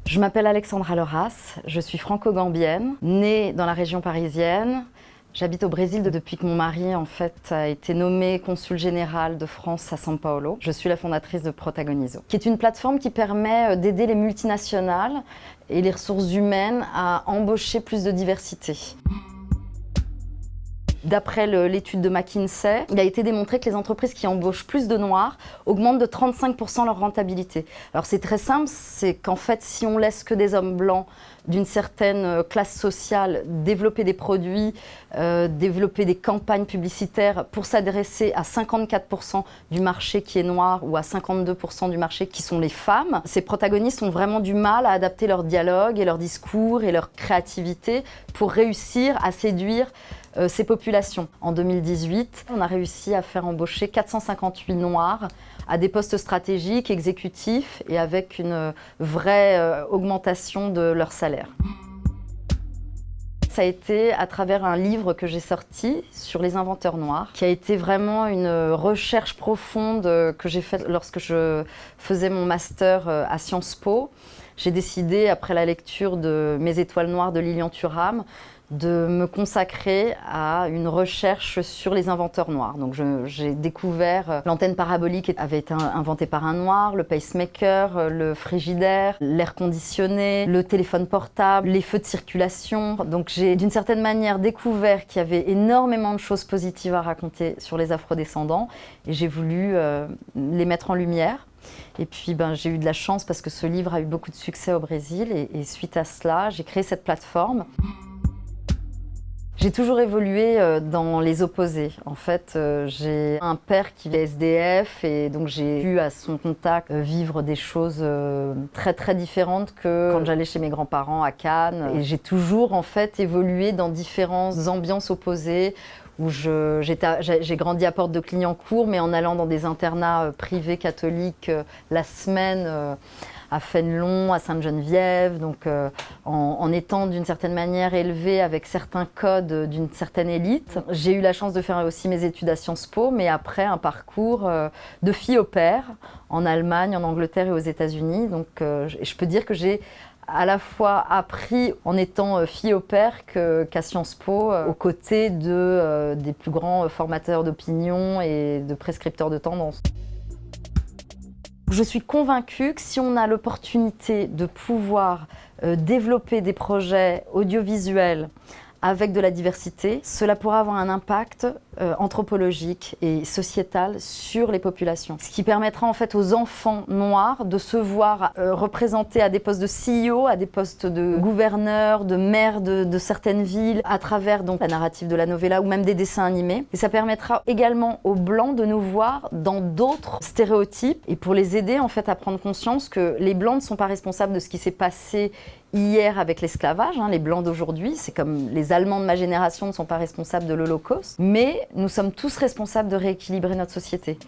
Je m'appelle Alexandra Leras, je suis franco-gambienne, née dans la région parisienne. J'habite au Brésil depuis que mon mari a été nommé consul général de France à São Paulo. Je suis la fondatrice de Protagonizo, qui est une plateforme qui permet d'aider les multinationales et les ressources humaines à embaucher plus de diversité. D'après l'étude de McKinsey, il a été démontré que les entreprises qui embauchent plus de noirs augmentent de 35% leur rentabilité. Alors c'est très simple, c'est qu'en fait si on laisse que des hommes blancs d'une certaine classe sociale développer des produits, développer des campagnes publicitaires pour s'adresser à 54% du marché qui est noir ou à 52% du marché qui sont les femmes, ces protagonistes ont vraiment du mal à adapter leur dialogue et leur discours et leur créativité pour réussir à séduire ces populations. En 2018, on a réussi à faire embaucher 458 Noirs à des postes stratégiques, exécutifs et avec une vraie augmentation de leur salaire. Ça a été à travers un livre que j'ai sorti sur les inventeurs noirs, qui a été vraiment une recherche profonde que j'ai faite lorsque je faisais mon master à Sciences Po. J'ai décidé, après la lecture de Mes étoiles noires de Lilian Thuram, de me consacrer à une recherche sur les inventeurs noirs. Donc j'ai découvert l'antenne parabolique qui avait été inventée par un noir, le pacemaker, le frigidaire, l'air conditionné, le téléphone portable, les feux de circulation. Donc j'ai d'une certaine manière découvert qu'il y avait énormément de choses positives à raconter sur les afrodescendants et j'ai voulu les mettre en lumière. Et puis j'ai eu de la chance parce que ce livre a eu beaucoup de succès au Brésil et suite à cela, j'ai créé cette plateforme. J'ai toujours évolué dans les opposés. En fait, j'ai un père qui est SDF et donc j'ai pu à son contact vivre des choses très très différentes que quand j'allais chez mes grands-parents à Cannes. Et j'ai toujours en fait évolué dans différentes ambiances opposées où j'ai grandi à Porte de Clignancourt mais en allant dans des internats privés catholiques la semaine. À Fénelon, à Sainte-Geneviève, donc en étant d'une certaine manière élevée avec certains codes d'une certaine élite. J'ai eu la chance de faire aussi mes études à Sciences Po, mais après un parcours de fille au père en Allemagne, en Angleterre et aux États-Unis. Donc je peux dire que j'ai à la fois appris en étant fille au père qu'à Sciences Po, aux côtés des plus grands formateurs d'opinion et de prescripteurs de tendance. Je suis convaincue que si on a l'opportunité de pouvoir développer des projets audiovisuels avec de la diversité, cela pourra avoir un impact anthropologique et sociétal sur les populations. Ce qui permettra en fait aux enfants noirs de se voir représentés à des postes de CEO, à des postes de gouverneurs, de maires de certaines villes, à travers donc la narrative de la novella ou même des dessins animés. Et ça permettra également aux blancs de nous voir dans d'autres stéréotypes et pour les aider en fait à prendre conscience que les blancs ne sont pas responsables de ce qui s'est passé hier avec l'esclavage, les Blancs d'aujourd'hui, c'est comme les Allemands de ma génération ne sont pas responsables de l'Holocauste, mais nous sommes tous responsables de rééquilibrer notre société.